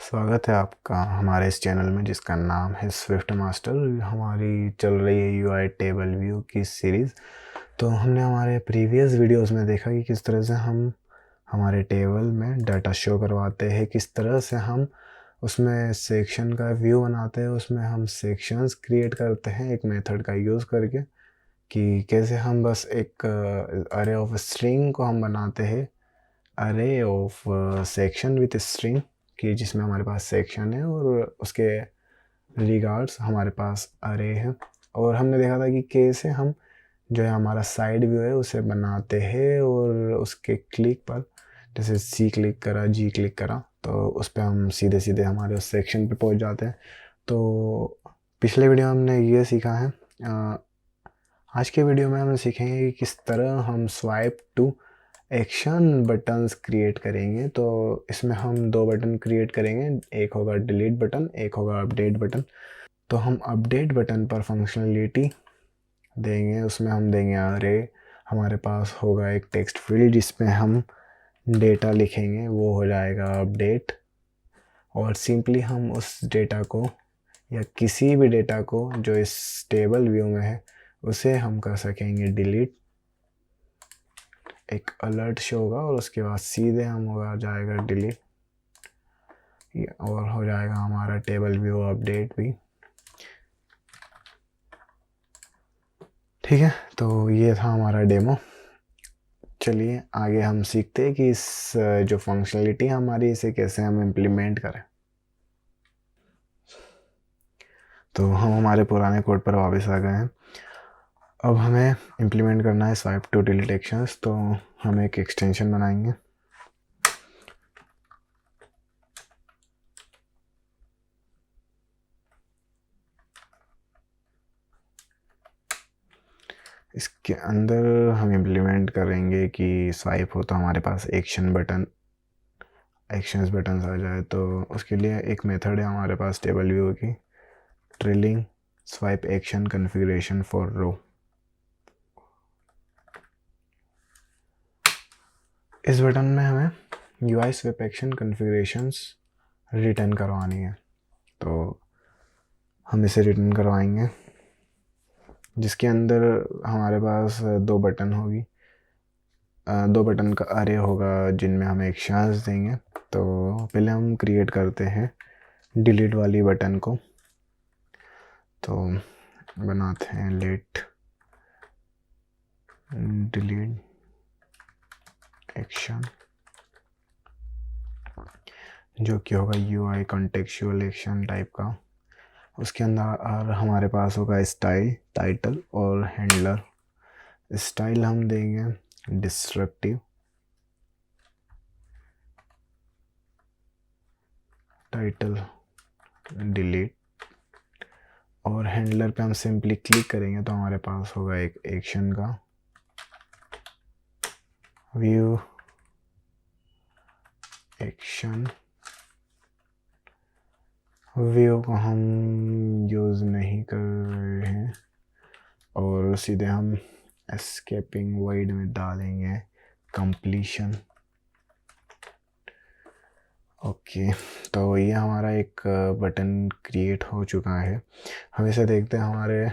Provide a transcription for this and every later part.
स्वागत है आपका हमारे इस चैनल में जिसका नाम है स्विफ्ट मास्टर। हमारी चल रही है यूआई टेबल व्यू की सीरीज़। तो हमने हमारे प्रीवियस वीडियोस में देखा कि किस तरह से हम हमारे टेबल में डाटा शो करवाते हैं, किस तरह से हम उसमें सेक्शन का व्यू बनाते हैं, उसमें हम सेक्शंस क्रिएट करते हैं एक मेथड का यूज़ करके, कि कैसे हम बस एक अरे ऑफ स्ट्रिंग को हम बनाते हैं अरे ऑफ सेक्शन विथ स्ट्रिंग, कि जिसमें हमारे पास सेक्शन है और उसके रिगार्ड्स हमारे पास अरे है। और हमने देखा था कि कैसे हम जो है हमारा साइड व्यू है उसे बनाते हैं और उसके क्लिक पर जैसे सी क्लिक करा, जी क्लिक करा, तो उस पर हम सीधे सीधे हमारे उस सेक्शन पे पहुंच जाते हैं। तो पिछले वीडियो में हमने ये सीखा है। आज के वीडियो में हम सीखेंगे कि किस तरह हम swipe to action buttons create करेंगे। तो इसमें हम दो बटन क्रिएट करेंगे, एक होगा डिलीट बटन, एक होगा अपडेट बटन। तो हम अपडेट बटन पर फंक्शनलिटी देंगे, उसमें हम देंगे अरे, हमारे पास होगा एक टेक्स्ट फील्ड जिसमें हम डेटा लिखेंगे, वो हो जाएगा अपडेट। और सिंपली हम उस डेटा को या किसी भी डेटा को जो इस टेबल व्यू में है उसे हम कर सकेंगे डिलीट। एक अलर्ट शो होगा और उसके बाद सीधे हम होगा जाएगा डिलीट और हो जाएगा हमारा टेबल व्यू अपडेट भी। ठीक है, तो ये था हमारा डेमो। चलिए आगे हम सीखते हैं कि इस जो फंक्शनलिटी हमारी इसे कैसे हम इम्प्लीमेंट करें। तो हम हमारे पुराने कोड पर वापस आ गए हैं। अब हमें इम्प्लीमेंट करना है स्वाइप टू डिलीट एक्शंस। तो हम एक एक्सटेंशन बनाएंगे। इसके अंदर हम इम्प्लीमेंट करेंगे कि स्वाइप हो तो हमारे पास एक्शंस बटन आ जाए। तो उसके लिए एक मेथड है हमारे पास टेबल व्यू की, trailing swipe action configuration for row. इस बटन में हमें UI swipe action configurations return करवानी है। तो हम इसे रिटर्न करवाएंगे, जिसके अंदर हमारे पास दो बटन होगी, दो बटन का अरे होगा जिनमें हम एक्शंस देंगे। तो पहले हम क्रिएट करते हैं डिलीट वाली बटन को। तो बनाते हैं लेट डिलीट एक्शन, जो कि होगा यूआई कॉन्टेक्चुअल एक्शन टाइप का। उसके अंदर हमारे पास होगा स्टाइल, टाइटल और हैंडलर। स्टाइल हम देंगे डिस्ट्रक्टिव, टाइटल डिलीट, और हैंडलर पे हम सिंपली क्लिक करेंगे तो हमारे पास होगा एक एक्शन का व्यू एक्शन। व्यू को हम यूज़ नहीं कर रहे हैं और सीधे हम एस्केपिंग वाइड में डालेंगे कंप्लीशन। ओके, तो ये हमारा एक बटन क्रिएट हो चुका है। हम इसे देखते हैं हमारे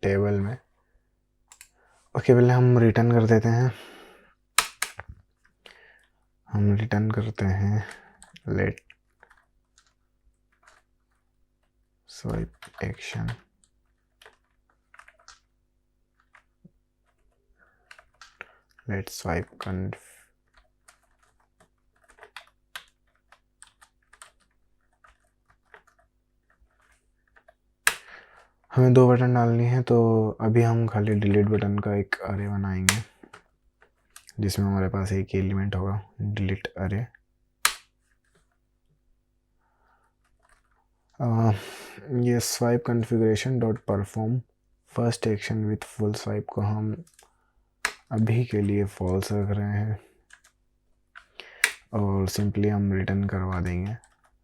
टेबल में। ओके, पहले हम रिटर्न कर देते हैं। हम रिटर्न करते हैं let swipe action let swipe conf. हमें दो बटन डालनी है, तो अभी हम खाली डिलीट बटन का एक अरे बनाएंगे जिसमें हमारे पास एक एलिमेंट होगा डिलीट अरे। ये swipe configuration dot perform first action with full swipe को हम अभी के लिए फॉल्स रख रहे हैं और सिंपली हम रिटर्न करवा देंगे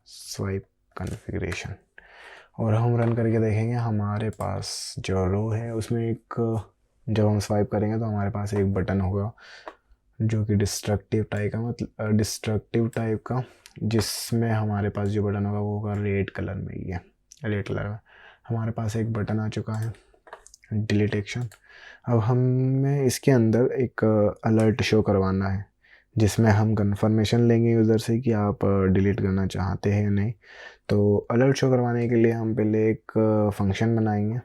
स्वाइप कॉन्फ़िगरेशन। और हम रन करके देखेंगे हमारे पास जो रो है उसमें एक, जब हम स्वाइप करेंगे तो हमारे पास एक बटन होगा जो कि डिस्ट्रक्टिव टाइप का, जिसमें हमारे पास जो बटन होगा वो होगा रेड कलर में। ही है रेड कलर में हमारे पास एक बटन आ चुका है, डिलीट एक्शन। अब हमें इसके अंदर एक अलर्ट शो करवाना है, जिसमें हम कंफर्मेशन लेंगे यूज़र से कि आप डिलीट करना चाहते हैं या नहीं। तो अलर्ट शो करवाने के लिए हम पहले एक फंक्शन बनाएंगे।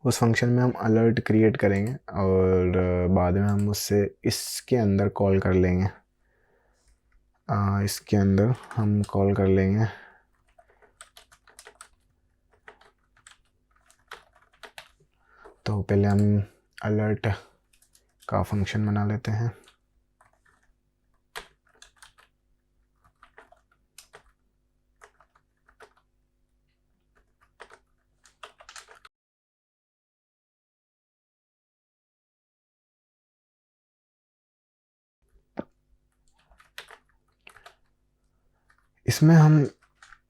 उस फंक्शन में हम अलर्ट क्रिएट करेंगे और बाद में हम उससे इसके अंदर कॉल कर लेंगे। इसके अंदर हम कॉल कर लेंगे तो पहले हम अलर्ट का फंक्शन बना लेते हैं। इसमें हम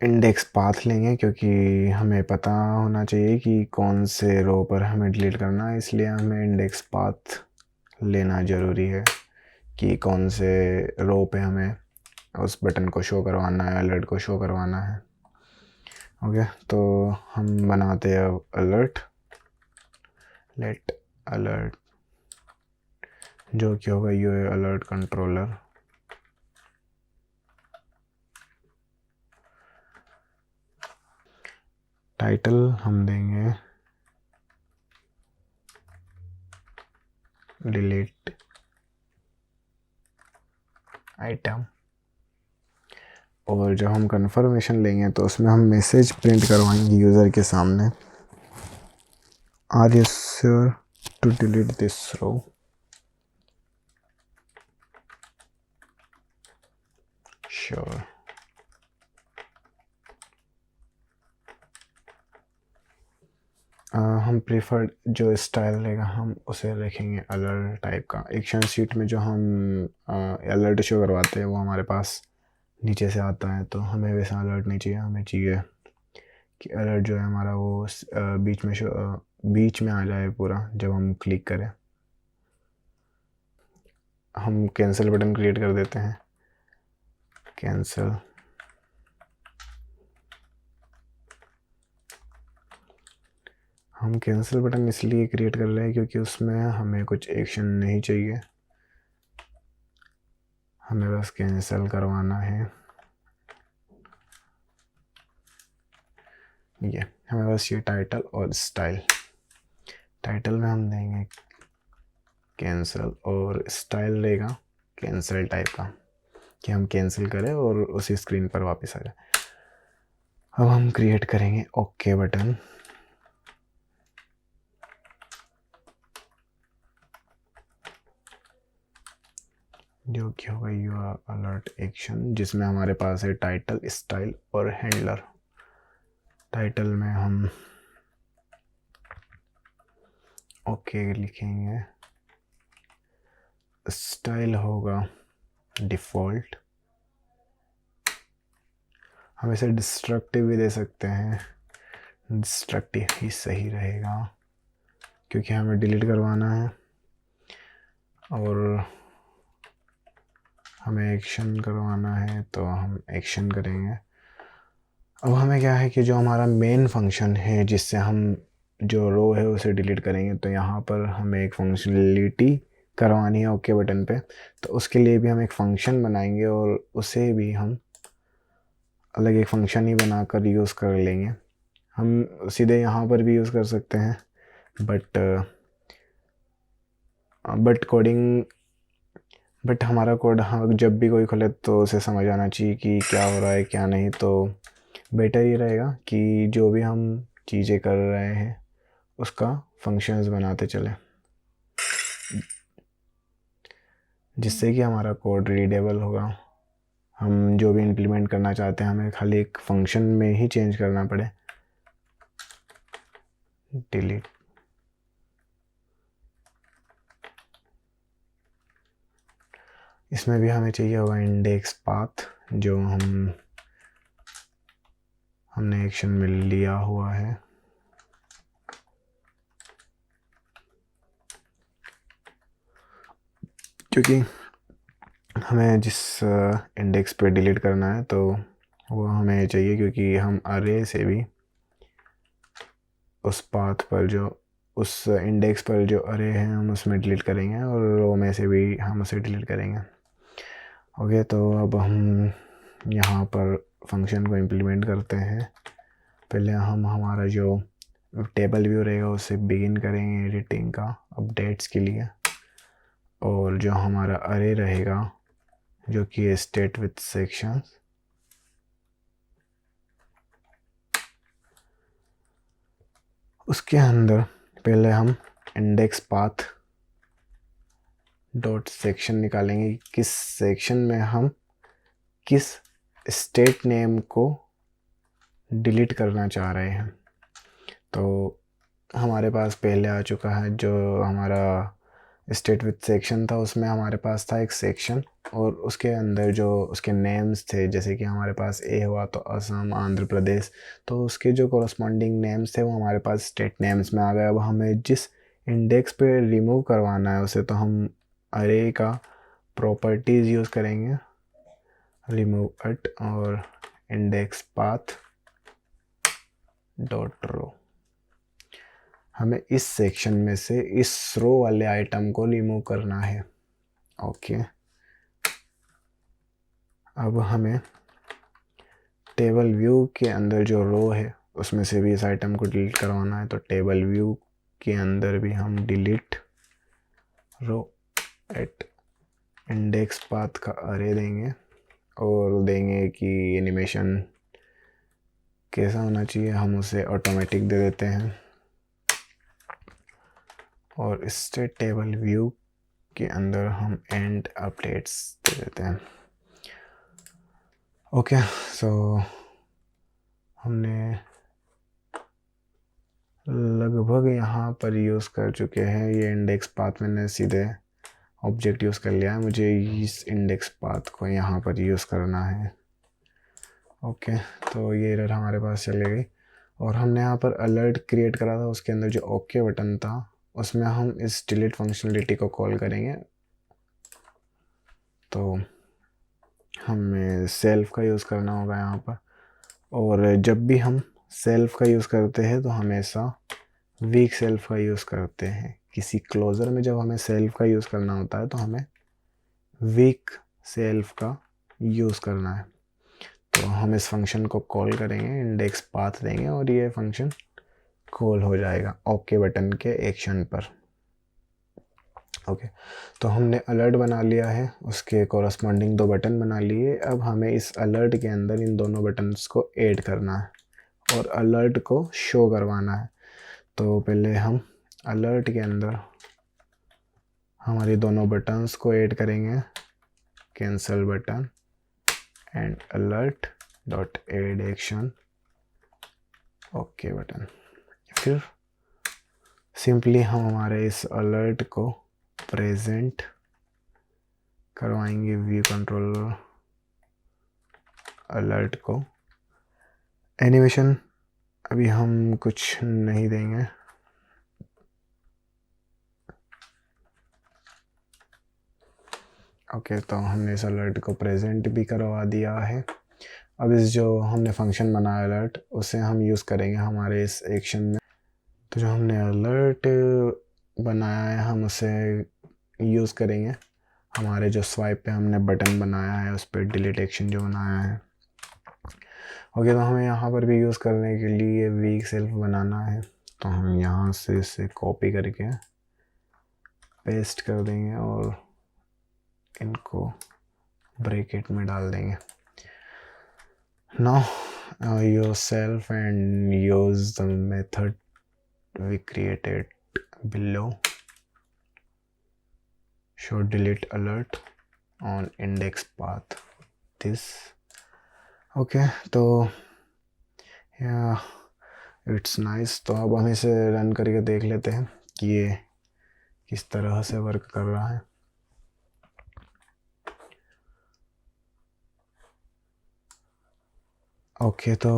इंडेक्स पाथ लेंगे, क्योंकि हमें पता होना चाहिए कि कौन से रो पर हमें डिलीट करना है, इसलिए हमें इंडेक्स पाथ लेना ज़रूरी है कि कौन से रो पे हमें उस बटन को शो करवाना है, अलर्ट को शो करवाना है। ओके, तो हम बनाते हैं अब अलर्ट, लेट अलर्ट, जो कि होगा यूआई अलर्ट कंट्रोलर। टाइटल हम देंगे डिलीट आइटम, और जब हम कंफर्मेशन लेंगे तो उसमें हम मैसेज प्रिंट करवाएंगे यूज़र के सामने, are you sure to delete this row. Sure. हम प्रीफर्ड जो स्टाइल रहेगा हम उसे रखेंगे अलर्ट टाइप का। एक्शन शीट में जो हम अलर्ट शो करवाते हैं वो हमारे पास नीचे से आता है, तो हमें वैसा अलर्ट नहीं चाहिए। हमें चाहिए कि अलर्ट जो है हमारा वो बीच में आ जाए पूरा जब हम क्लिक करें। हम कैंसिल बटन क्रिएट कर देते हैं, कैंसिल। हम कैंसिल बटन इसलिए क्रिएट कर रहे हैं क्योंकि उसमें हमें कुछ एक्शन नहीं चाहिए, हमें बस कैंसिल करवाना है। ये हमें बस ये टाइटल और स्टाइल, टाइटल में हम देंगे कैंसिल और स्टाइल रहेगा कैंसिल टाइप का, कि हम कैंसिल करें और उसी स्क्रीन पर वापस आ जाए। अब हम क्रिएट करेंगे ओके बटन, जो कि होगा यूआर अलर्ट एक्शन, जिसमें हमारे पास है टाइटल, स्टाइल और हैंडलर। टाइटल में हम ओके लिखेंगे, स्टाइल होगा डिफ़ॉल्ट। हम इसे डिस्ट्रक्टिव भी दे सकते हैं, डिस्ट्रक्टिव ही सही रहेगा क्योंकि हमें डिलीट करवाना है और हमें एक्शन करवाना है, तो हम एक्शन करेंगे। अब हमें क्या है कि जो हमारा मेन फंक्शन है जिससे हम जो रो है उसे डिलीट करेंगे, तो यहाँ पर हमें एक फंक्शनलिटी करवानी है ओके बटन पे। तो उसके लिए भी हम एक फ़ंक्शन बनाएंगे और उसे भी हम अलग एक फ़ंक्शन ही बनाकर यूज़ कर लेंगे। हम सीधे यहाँ पर भी यूज़ कर सकते हैं, बट हमारा कोड हाँ जब भी कोई खोले तो उसे समझ आना चाहिए कि क्या हो रहा है क्या नहीं। तो बेटर ये रहेगा कि जो भी हम चीज़ें कर रहे हैं उसका फंक्शंस बनाते चलें, जिससे कि हमारा कोड रीडेबल होगा। हम जो भी इम्प्लीमेंट करना चाहते हैं हमें खाली एक फंक्शन में ही चेंज करना पड़े। डिलीट, इसमें भी हमें चाहिए होगा इंडेक्स पाथ, जो हमने एक्शन में लिया हुआ है। क्योंकि हमें जिस इंडेक्स पे डिलीट करना है तो वो हमें चाहिए, क्योंकि हम अरे से भी उस पाथ पर जो उस इंडेक्स पर जो अरे है हम उसमें डिलीट करेंगे और रो में से भी हम उसे डिलीट करेंगे। ओके, तो अब हम यहाँ पर फंक्शन को इम्प्लीमेंट करते हैं। पहले हम हमारा जो टेबल व्यू रहेगा उससे बिगिन करेंगे एडिटिंग का अपडेट्स के लिए, और जो हमारा अरे रहेगा जो कि स्टेट विथ सेक्शंस, उसके अंदर पहले हम इंडेक्स पाथ डॉट सेक्शन निकालेंगे, किस सेक्शन में हम किस स्टेट नेम को डिलीट करना चाह रहे हैं। तो हमारे पास पहले आ चुका है जो हमारा स्टेट विथ सेक्शन था, उसमें हमारे पास था एक सेक्शन और उसके अंदर जो उसके नेम्स थे, जैसे कि हमारे पास ए हुआ तो असम, आंध्र प्रदेश, तो उसके जो कॉरस्पॉन्डिंग नेम्स थे वो हमारे पास स्टेट नेम्स में आ गए। अब हमें जिस इंडेक्स पे रिमूव करवाना है उसे तो हम अरे का प्रॉपर्टीज़ यूज़ करेंगे, रिमूव इट और इंडेक्स पाथ डॉट रो। हमें इस सेक्शन में से इस रो वाले आइटम को रिमूव करना है। ओके, अब हमें टेबल व्यू के अंदर जो रो है उसमें से भी इस आइटम को डिलीट करवाना है, तो टेबल व्यू के अंदर भी हम डिलीट रो एट इंडेक्स पाथ का अरे देंगे और देंगे कि एनिमेशन कैसा होना चाहिए, हम उसे ऑटोमेटिक दे देते हैं और स्टेट टेबल व्यू के अंदर हम एंड अपडेट्स दे देते हैं। ओके, सो हमने लगभग यहाँ पर यूज़ कर चुके हैं। ये इंडेक्स पाथ मैंने सीधे ऑब्जेक्ट यूज़ कर लिया है, मुझे इस इंडेक्स पाथ को यहाँ पर यूज़ करना है। ओके, तो ये एरर हमारे पास चले गई और हमने यहाँ पर अलर्ट क्रिएट करा था, उसके अंदर जो ओके बटन था उसमें हम इस डिलीट फंक्शनलिटी को कॉल करेंगे। तो हमें सेल्फ का यूज़ करना होगा यहाँ पर, और जब भी हम सेल्फ का यूज़ करते हैं तो हमेशा वीक सेल्फ का यूज़ करते हैं। किसी क्लोज़र में जब हमें सेल्फ का यूज़ करना होता है तो हमें वीक सेल्फ का यूज़ करना है। तो हम इस फंक्शन को कॉल करेंगे, इंडेक्स पाथ देंगे और ये फंक्शन कॉल हो जाएगा ओके बटन के एक्शन पर। ओके, तो हमने अलर्ट बना लिया है, उसके कॉरस्पॉन्डिंग 2 बटन बना लिए। अब हमें इस अलर्ट के अंदर इन दोनों बटन्स को ऐड करना है और अलर्ट को शो करवाना है। तो पहले हम अलर्ट के अंदर हमारी दोनों बटन्स को ऐड करेंगे, cancel button and alert dot add action okay button. फिर सिंपली हम हमारे इस अलर्ट को प्रेजेंट करवाएंगे व्यू कंट्रोलर अलर्ट को। एनिमेशन अभी हम कुछ नहीं देंगे, ओके, तो हमने इस अलर्ट को प्रेजेंट भी करवा दिया है। अब इस जो हमने फंक्शन बनाया अलर्ट उसे हम यूज़ करेंगे हमारे इस एक्शन में। तो जो हमने अलर्ट बनाया है हम उसे यूज़ करेंगे हमारे जो स्वाइप पे हमने बटन बनाया है उस पर डिलीट एक्शन जो बनाया है। ओके, तो हमें यहाँ पर भी यूज़ करने के लिए वीक सेल्फ बनाना है, तो हम यहाँ से इसे कॉपी करके पेस्ट कर देंगे और इनको ब्रैकेट में डाल देंगे। Now yourself and use the method we created below, show delete alert on index path this। Okay, तो या इट्स नाइस। तो अब हम इसे रन करके देख लेते हैं कि ये किस तरह से वर्क कर रहा है। ओके, तो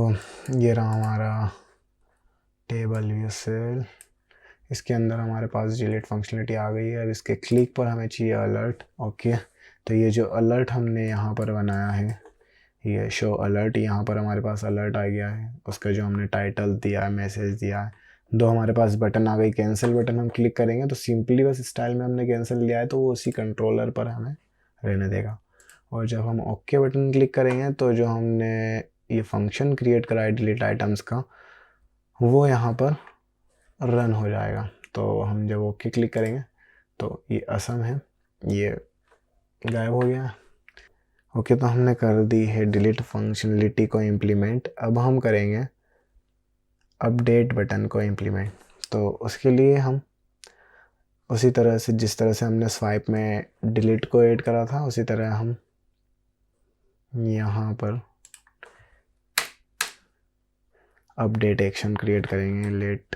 ये रहा हमारा टेबल व्यू सेल, इसके अंदर हमारे पास डिलीट फंक्शनलिटी आ गई है। अब इसके क्लिक पर हमें चाहिए अलर्ट। ओके, तो ये जो अलर्ट हमने यहाँ पर बनाया है, ये शो अलर्ट, यहाँ पर हमारे पास अलर्ट आ गया है। उसका जो हमने टाइटल दिया है, मैसेज दिया है, दो हमारे पास बटन आ गई। कैंसिल बटन हम क्लिक करेंगे तो सिंपली बस स्टाइल में हमने कैंसिल लिया है तो वो उसी कंट्रोलर पर हमें रहने देगा। और जब हम ओके बटन क्लिक करेंगे तो जो हमने ये फंक्शन क्रिएट करा है डिलीट आइटम्स का, वो यहाँ पर रन हो जाएगा। तो हम जब ओके क्लिक करेंगे तो ये असम है, ये गायब हो गया। ओके, तो हमने कर दी है डिलीट फंक्शनलिटी को इम्प्लीमेंट। अब हम करेंगे अपडेट बटन को इम्प्लीमेंट। तो उसके लिए हम उसी तरह से, जिस तरह से हमने स्वाइप में डिलीट को ऐड करा था, उसी तरह हम यहाँ पर अपडेट एक्शन क्रिएट करेंगे। लेट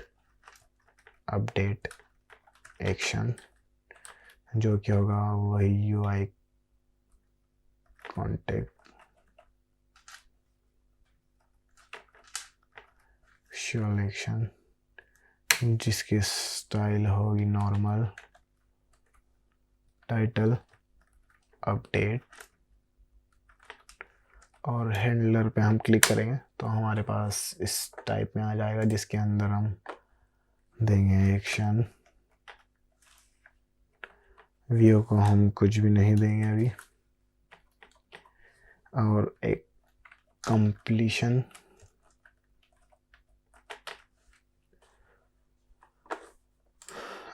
अपडेट एक्शन, जो कि होगा वही यूआई कॉन्टेक्ट सिलेक्शन, जिसकी स्टाइल होगी नॉर्मल, टाइटल अपडेट, और हैंडलर पे हम क्लिक करेंगे तो हमारे पास इस टाइप में आ जाएगा, जिसके अंदर हम देंगे एक्शन। व्यू को हम कुछ भी नहीं देंगे अभी, और एक कंप्लीशन।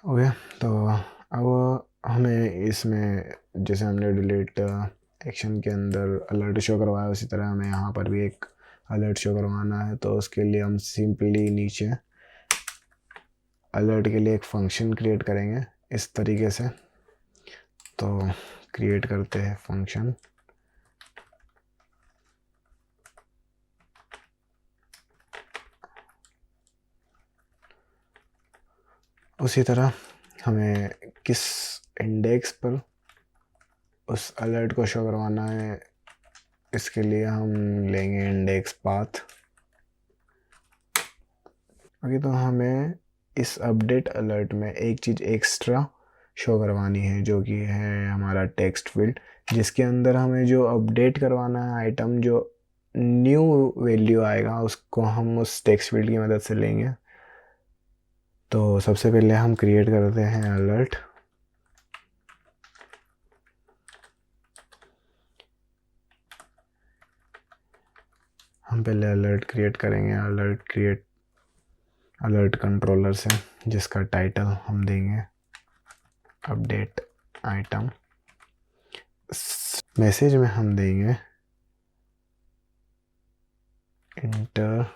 ओके, तो अब हमें इसमें, जैसे हमने डिलीट एक्शन के अंदर अलर्ट शो करवाया, उसी तरह हमें यहाँ पर भी एक अलर्ट शो करवाना है। तो उसके लिए हम सिंपली नीचे अलर्ट के लिए एक फंक्शन क्रिएट करेंगे इस तरीके से। तो क्रिएट करते हैं फंक्शन, उसी तरह हमें किस इंडेक्स पर उस अलर्ट को शो करवाना है, इसके लिए हम लेंगे इंडेक्स पाथ। ओके, तो हमें इस अपडेट अलर्ट में एक चीज़ एक्स्ट्रा शो करवानी है, जो कि है हमारा टेक्स्ट फील्ड, जिसके अंदर हमें जो अपडेट करवाना है आइटम, जो न्यू वैल्यू आएगा उसको हम उस टेक्स्ट फील्ड की मदद से लेंगे। तो सबसे पहले हम क्रिएट करते हैं अलर्ट। हम पहले अलर्ट क्रिएट करेंगे, अलर्ट कंट्रोलर से, जिसका टाइटल हम देंगे अपडेट आइटम। मैसेज में हम देंगे inter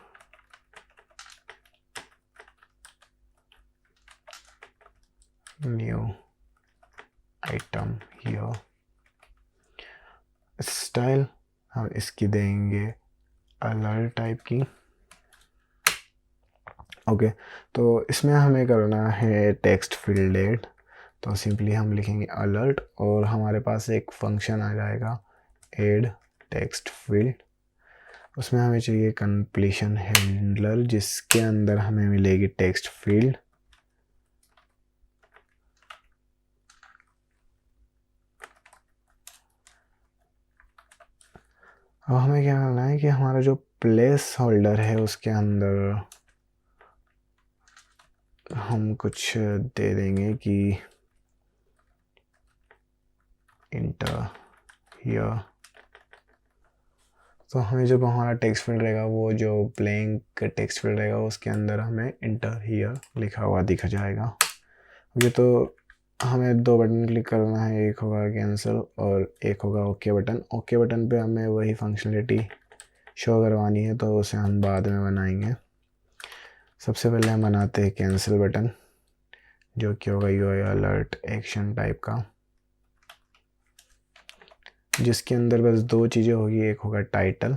new item here. Style हम इसकी देंगे अलर्ट टाइप की। ओके, तो इसमें हमें करना है टेक्स्ट फील्डेड। तो सिंपली हम लिखेंगे अलर्ट, और हमारे पास एक फंक्शन आ जाएगा ऐड टेक्स्ट फील्ड। उसमें हमें चाहिए कंप्लीशन हैंडलर, जिसके अंदर हमें मिलेगी टेक्स्ट फील्ड। अब हमें क्या करना है कि हमारा जो प्लेस होल्डर है उसके अंदर हम कुछ दे देंगे कि इंटर हियर। तो हमें जब हमारा टेक्स्ट फील्ड रहेगा, वो जो ब्लैंक टेक्स्ट फील्ड रहेगा, उसके अंदर हमें इंटर हियर लिखा हुआ दिख जाएगा। ये तो हमें दो बटन क्लिक करना है, एक होगा कैंसिल और एक होगा ओके बटन। ओके बटन पे हमें वही फंक्शनलिटी शो करवानी है, तो उसे हम बाद में बनाएंगे। सबसे पहले हम बनाते हैं कैंसिल बटन, जो कि होगा यूआई अलर्ट एक्शन टाइप का, जिसके अंदर बस दो चीज़ें होगी, एक होगा टाइटल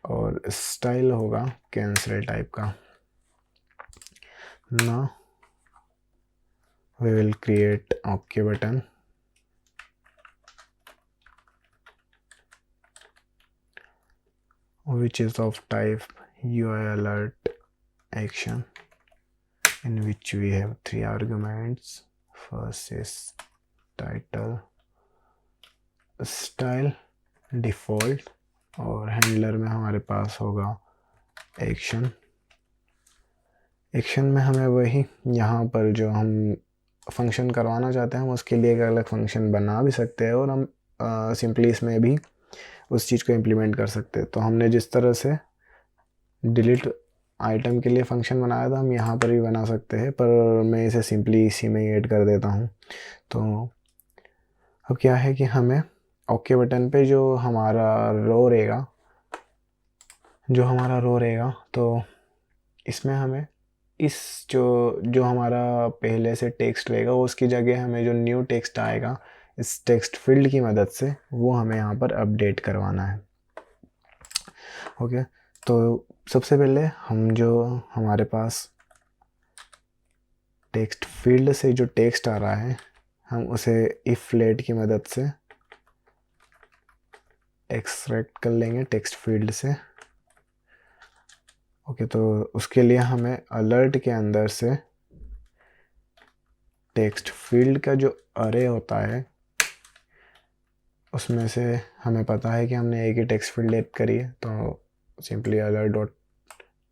और स्टाइल होगा कैंसिल टाइप का। ना we will create OK button, which is of type UI alert action in which we have 3 arguments. First is title, style, default, और हैंडलर में हमारे पास होगा एक्शन। एक्शन में हमें वही यहाँ पर जो हम फंक्शन करवाना चाहते हैं हम उसके लिए एक अलग फंक्शन बना भी सकते हैं और हम सिंपली इसमें भी उस चीज़ को इम्प्लीमेंट कर सकते हैं। तो हमने जिस तरह से डिलीट आइटम के लिए फंक्शन बनाया था हम यहाँ पर भी बना सकते हैं, पर मैं इसे सिंपली इसी में ही ऐड कर देता हूँ। तो अब क्या है कि हमें ओके बटन पे जो हमारा रो रहेगा तो इसमें हमें इस जो हमारा पहले से टेक्स्ट रहेगा उसकी जगह हमें जो न्यू टेक्स्ट आएगा इस टेक्स्ट फील्ड की मदद से वो हमें यहाँ पर अपडेट करवाना है। ओके, तो सबसे पहले हम जो हमारे पास टेक्स्ट फील्ड से जो टेक्स्ट आ रहा है हम उसे इफ लेट की मदद से एक्सट्रैक्ट कर लेंगे टेक्स्ट फील्ड से। ओके, तो उसके लिए हमें अलर्ट के अंदर से टेक्स्ट फील्ड का जो अरे होता है उसमें से हमें पता है कि हमने एक ही टेक्स्ट फील्ड ऐड करी है, तो simply alert dot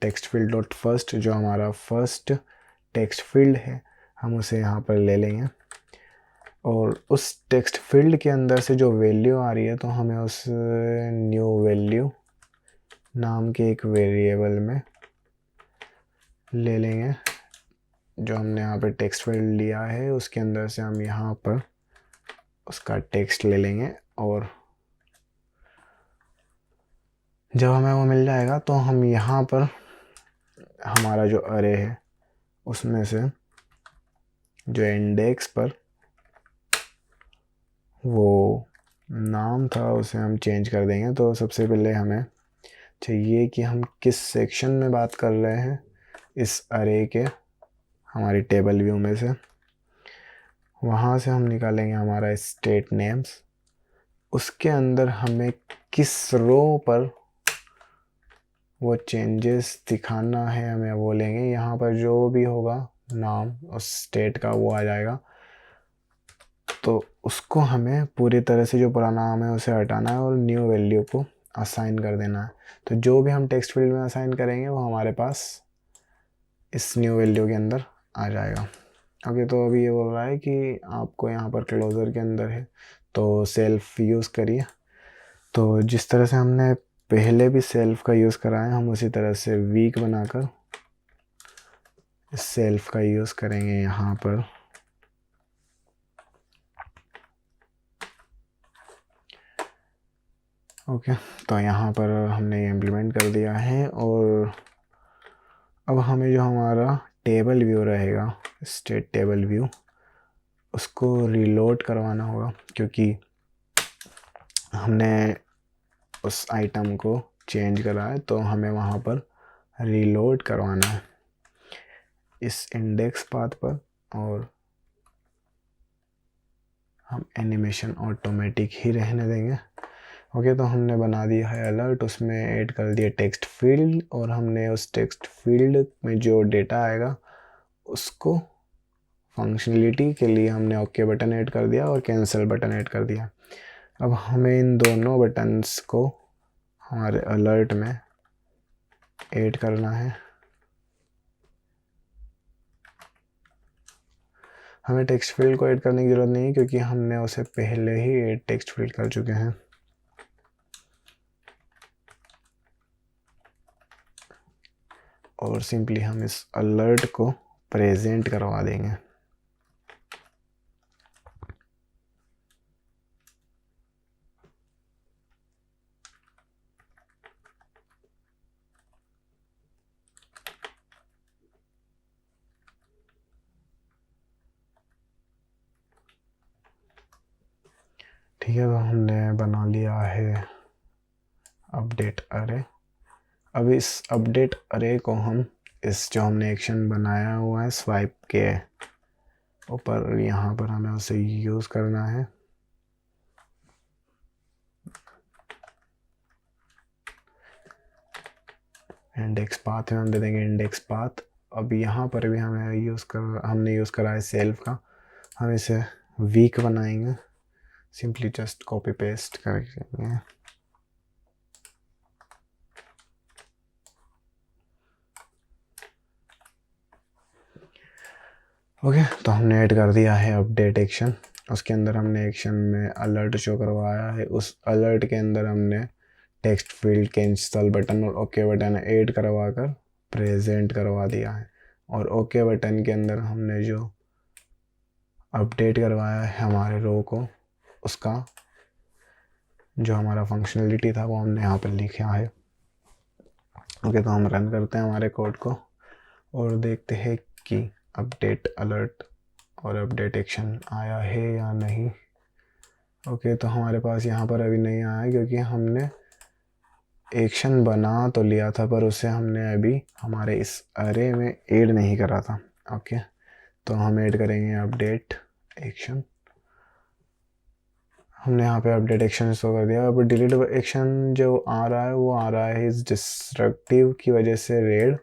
text field dot first जो हमारा फर्स्ट टेक्स्ट फील्ड है हम उसे यहाँ पर ले लेंगे और उस टेक्स्ट फील्ड के अंदर से जो वैल्यू आ रही है तो हमें उस न्यू वैल्यू नाम के एक वेरिएबल में ले लेंगे। जो हमने यहाँ पे टेक्स्ट फील्ड लिया है उसके अंदर से हम यहाँ पर उसका टेक्स्ट ले लेंगे और जब हमें वो मिल जाएगा तो हम यहाँ पर हमारा जो अरे है उसमें से जो इंडेक्स पर वो नाम था उसे हम चेंज कर देंगे। तो सबसे पहले हमें चाहिए कि हम किस सेक्शन में बात कर रहे हैं इस अरे के हमारी टेबल व्यू में से, वहाँ से हम निकालेंगे हमारा स्टेट नेम्स। उसके अंदर हमें किस रो पर वो चेंजेस दिखाना है हमें वो लेंगे। यहाँ पर जो भी होगा नाम उस स्टेट का वो आ जाएगा, तो उसको हमें पूरी तरह से जो पुराना नाम है उसे हटाना है और न्यू वैल्यू को असाइन कर देना है। तो जो भी हम टेक्स्ट फील्ड में असाइन करेंगे वो हमारे पास इस न्यू वैल्यू के अंदर आ जाएगा। ओके, तो अभी ये बोल रहा है कि आपको यहाँ पर क्लोजर के अंदर है तो सेल्फ यूज़ करिए। तो जिस तरह से हमने पहले भी सेल्फ का यूज़ करा है हम उसी तरह से वीक बनाकर सेल्फ का यूज़ करेंगे यहाँ पर। ओके, तो यहाँ पर हमने इम्प्लीमेंट कर दिया है और अब हमें जो हमारा टेबल व्यू रहेगा स्टेट टेबल व्यू उसको रीलोड करवाना होगा, क्योंकि हमने उस आइटम को चेंज करा है तो हमें वहाँ पर रीलोड करवाना है इस इंडेक्स पाथ पर। और हम एनिमेशन ऑटोमेटिक ही रहने देंगे। ओके, तो हमने बना दिया है अलर्ट, उसमें ऐड कर दिया टेक्स्ट फील्ड और हमने उस टेक्स्ट फील्ड में जो डेटा आएगा उसको फंक्शनलिटी के लिए हमने ओके बटन ऐड कर दिया और कैंसिल बटन ऐड कर दिया। अब हमें इन दोनों बटन्स को हमारे अलर्ट में ऐड करना है। हमें टेक्स्ट फील्ड को ऐड करने की ज़रूरत नहीं क्योंकि हमने उसे पहले ही ऐड टेक्स्ट फील्ड कर चुके हैं। और सिंपली हम इस अलर्ट को प्रेजेंट करवा देंगे। ठीक है, तो हमने बना लिया है अपडेट अरे। अब इस अपडेट अरे को हम इस जो हमने एक्शन बनाया हुआ है स्वाइप के ऊपर यहाँ पर हमें उसे यूज़ करना है। इंडेक्स पाथ में हम दे देंगे इंडेक्स पाथ। अब यहाँ पर भी हमने यूज़ करा है सेल्फ का, हम इसे वीक बनाएंगे, सिंपली जस्ट कॉपी पेस्ट करेंगे। ओके, तो हमने ऐड कर दिया है अपडेट एक्शन। उसके अंदर हमने एक्शन में अलर्ट शो करवाया है, उस अलर्ट के अंदर हमने टेक्स्ट फील्ड कैंसल बटन और ओके बटन ऐड करवा कर प्रेजेंट करवा दिया है। और ओके बटन के अंदर हमने जो अपडेट करवाया है हमारे रो को, उसका जो हमारा फंक्शनलिटी था वो हमने यहाँ पर लिखा है। ओके, तो हम रन करते हैं हमारे कोड को और देखते हैं कि अपडेट अलर्ट और अपडेट एक्शन आया है या नहीं। ओके, तो हमारे पास यहाँ पर अभी नहीं आया क्योंकि हमने एक्शन बना तो लिया था पर उसे हमने अभी हमारे इस अरे में ऐड नहीं करा था। ओके, तो हम ऐड करेंगे अपडेट एक्शन। हमने यहाँ पे अपडेट एक्शन शो कर दिया। अब डिलीट एक्शन जो आ रहा है वो आ रहा है इस डिस्ट्रक्टिव की वजह से रेड,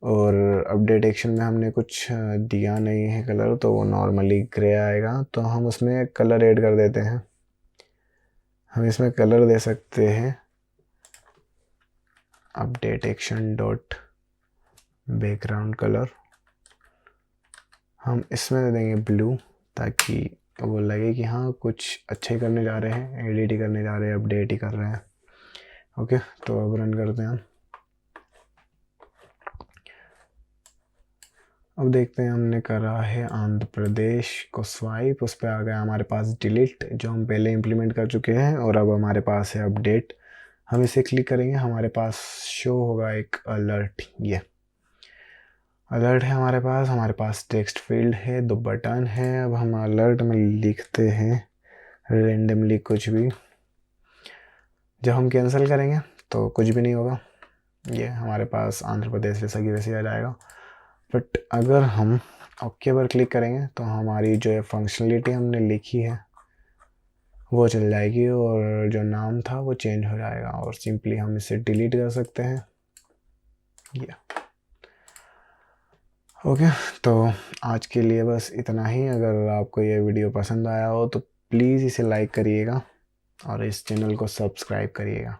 और अपडेट एक्शन में हमने कुछ दिया नहीं है कलर, तो वो नॉर्मली ग्रे आएगा। तो हम उसमें कलर ऐड कर देते हैं। हम इसमें कलर दे सकते हैं update action dot background colour, हम इसमें दे देंगे ब्लू, ताकि वो लगे कि हाँ कुछ अच्छे ही करने जा रहे हैं, एडिट ही करने जा रहे हैं, अपडेट ही कर रहे हैं। ओके, तो अब रन करते हैं। अब देखते हैं, हमने करा है आंध्र प्रदेश को स्वाइप, उस पर आ गया हमारे पास डिलीट जो हम पहले इंप्लीमेंट कर चुके हैं, और अब हमारे पास है अपडेट। हम इसे क्लिक करेंगे, हमारे पास शो होगा एक अलर्ट। ये अलर्ट है हमारे पास टेक्स्ट फील्ड है, 2 बटन है। अब हम अलर्ट में लिखते हैं रेंडमली कुछ भी। जब हम कैंसिल करेंगे तो कुछ भी नहीं होगा, ये हमारे पास आंध्र प्रदेश वैसा की वैसे आ जाएगा। बट अगर हम ओके पर क्लिक करेंगे तो हमारी जो फंक्शनलिटी हमने लिखी है वो चल जाएगी, और जो नाम था वो चेंज हो जाएगा, और सिंपली हम इसे डिलीट कर सकते हैं। ये ओके, तो आज के लिए बस इतना ही। अगर आपको ये वीडियो पसंद आया हो तो प्लीज़ इसे लाइक करिएगा और इस चैनल को सब्सक्राइब करिएगा।